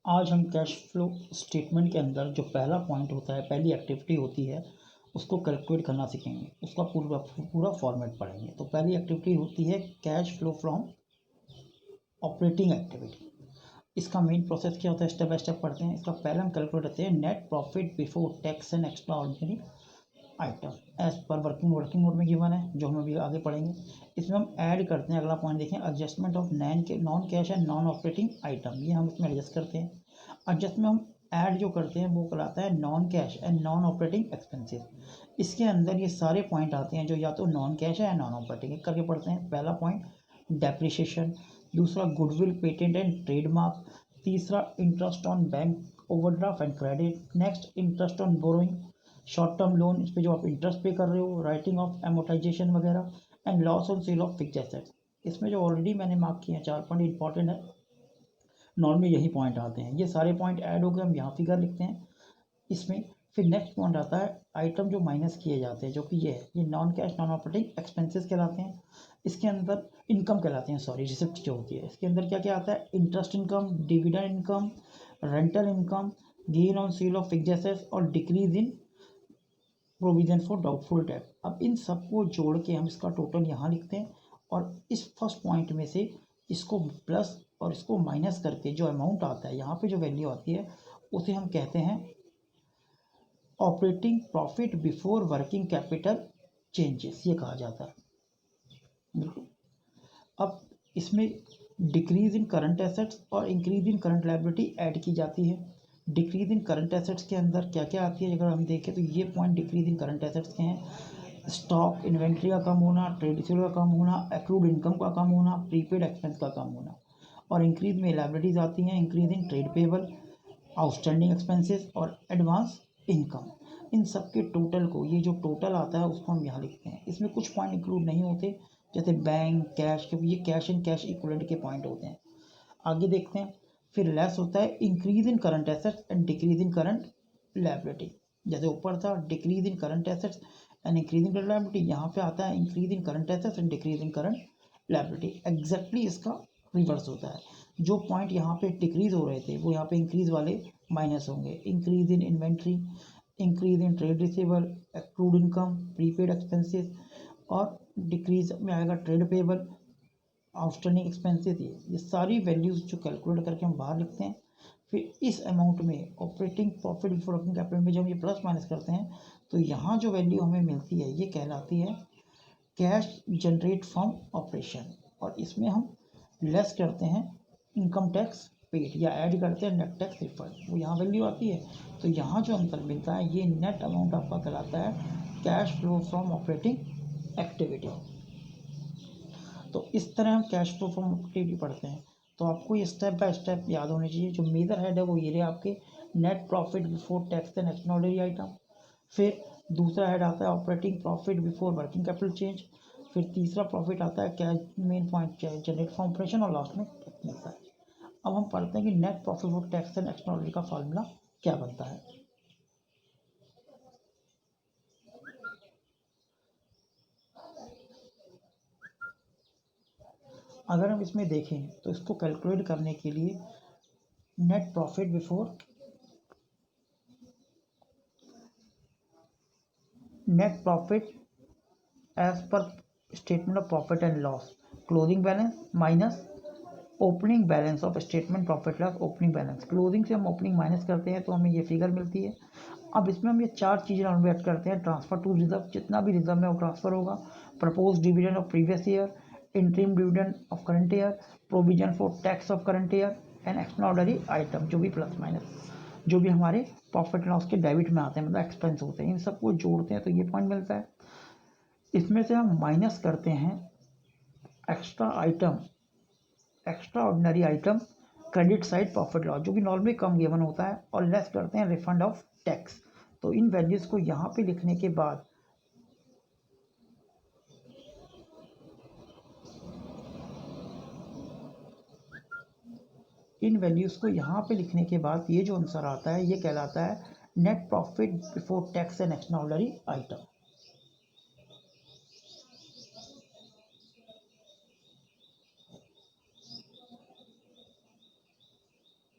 आज हम cash flow statement के अंदर जो पहला पॉइंट होता है, पहली एक्टिविटी होती है, उसको कैलकुलेट करना सीखेंगे। उसका पूरा फॉर्मेट पढ़ेंगे। तो पहली एक्टिविटी होती है cash flow from operating activity. इसका मेन प्रोसेस क्या होता है, स्टेप बाय स्टेप पढ़ते हैं। इसका पहले हम कैलकुलेट करते हैं net profit before tax and extraordinary item as पर वर्किंग नोट में गिवन है, जो हम अभी आगे पढ़ेंगे। इसमें हम ऐड करते हैं, अगला पॉइंट देखें, adjustment of non cash and non operating item. ये हम इसमें एडजस्ट करते हैं। एडजस्ट में हम ऐड जो करते हैं वो कहलाता है non cash and non operating expenses. इसके अंदर ये सारे पॉइंट आते हैं जो या तो नॉन कैश है या नॉन ऑपरेटिंग। एक करके पढ़ते हैं। पहला पॉइंट डेप्रिसिएशन, दूसरा गुडविल, पेटेंट एंड ट्रेडमार्क, तीसरा interest on bank overdraft and credit, next interest on borrowing, short term loan, इस पर जो आप इंटरेस्ट पे कर रहे हो, राइटिंग ऑफ एमोटाइजेशन वगैरह, and loss on sale of fixed assets. इसमें जो ऑलरेडी मैंने मार्क किए हैं 4 पॉइंट इंपॉर्टेंट है, नॉर्मली यही पॉइंट आते हैं। ये सारे पॉइंट ऐड होकर हम यहाँ फिगर लिखते हैं इसमें। फिर नेक्स्ट पॉइंट आता है आइटम जो माइनस किए जाते हैं, जो कि ये non cash non operating expenses कहलाते हैं। इसके अंदर इनकम कहलाते हैं, सॉरी, रिसिप्ट जो होती है। इसके अंदर क्या क्या आता है, interest income, dividend income, rental income, gain on sale of fixed assets और decrease in provision for doubtful debt. अब इन सबको जोड़ के हम इसका टोटल यहाँ लिखते हैं, और इस फर्स्ट पॉइंट में से इसको प्लस और इसको माइनस करके जो अमाउंट आता है, यहाँ पे जो वैल्यू आती है, उसे हम कहते हैं operating profit before working capital changes, ये कहा जाता है। बिल्कुल। अब इसमें डिक्रीज इन करंट एसेट्स और increase in current liability add की जाती है। डिक्रीज इन करंट एसेट्स के अंदर क्या क्या आती है, अगर हम देखें तो ये point decrease in current assets के हैं। स्टॉक इन्वेंट्री का कम होना, ट्रेड रिसीवेबल का कम होना, एक्रूड इनकम का कम होना, प्रीपेड एक्सपेंस का कम होना। और इंक्रीज में लायबिलिटीज आती हैं, increase in trade payable, outstanding expenses और एडवांस इनकम। इन सब के टोटल को, ये जो टोटल आता है उसको हम यहाँ लिखते हैं। इसमें कुछ पॉइंट इंक्लूड नहीं होते, जैसे बैंक, कैश, क्योंकि ये कैश एंड कैश इक्विवेलेंट के पॉइंट होते हैं। आगे देखते हैं। फिर लेस होता है increase in current assets and decrease in current liability. जैसे ऊपर था decrease in current assets and increase in current liability, यहाँ पे आता है increase in current assets and decrease in current liability. Exactly इसका रिवर्स होता है। जो पॉइंट यहाँ पे डिक्रीज हो रहे थे वो यहाँ पे इंक्रीज वाले माइनस होंगे। Increase in inventory, increase in trade receivable, accrued income, prepaid expenses, और डिक्रीज में आएगा ट्रेड पेबल, आउटस्टैंडिंग एक्सपेंसेस। ये सारी वैल्यूज जो कैलकुलेट करके हम बाहर लिखते हैं। फिर इस अमाउंट में operating profit before working capital में जब ये प्लस माइनस करते हैं तो यहाँ जो वैल्यू हमें मिलती है ये कहलाती है कैश जनरेट फ्रॉम ऑपरेशन। और इसमें हम लेस करते हैं इनकम टैक्स पेड, या ऐड करते हैं नेट टैक्स रिफंड, वो यहाँ वैल्यू आती है। तो यहाँ जो अंतर मिलता है ये नेट अमाउंट आपका कहलाता है cash flow from operating activity. तो इस तरह हम कैश फ्लो फ्रॉम एक्टिविटी पढ़ते हैं। तो आपको ये स्टेप बाय स्टेप याद होने चाहिए। जो मेजर हेड है वो ये रहे आपके, net profit before tax and extraordinary item. फिर दूसरा हेड आता है operating profit before working capital change. फिर तीसरा प्रॉफिट आता है cash, main point generate from operation, और लास्ट में टैक्स मिलता है। अब हम पढ़ते हैं कि net profit before tax and extraordinary का फॉर्मूला क्या बनता है। अगर हम इसमें देखें तो इसको कैलकुलेट करने के लिए net profit before net profit as पर statement of profit and loss, closing balance minus opening balance of statement profit loss, opening balance. Closing से हम ओपनिंग माइनस करते हैं तो हमें ये फिगर मिलती है। अब इसमें हम ये 4 चीज़ें ऐड करते हैं। ट्रांसफर टू रिजर्व, जितना भी रिजर्व में वो ट्रांसफर होगा। Propose dividend of previous year, interim dividend of current year, provision for tax of current year, and extraordinary item, जो भी प्लस माइनस जो भी हमारे प्रॉफिट लॉस के डेबिट में आते हैं, मतलब एक्सपेंस होते हैं, इन सबको जोड़ते हैं तो ये पॉइंट मिलता है। इसमें से हम माइनस करते हैं extra ordinary item, credit side profit loss, जो कि नॉर्मली कम गिवन होता है, और लेस करते हैं रिफंड ऑफ टैक्स। तो इन वैल्यूज को यहाँ पे लिखने के बाद ये जो आंसर आता है ये कहलाता है net profit before tax and extraordinary item.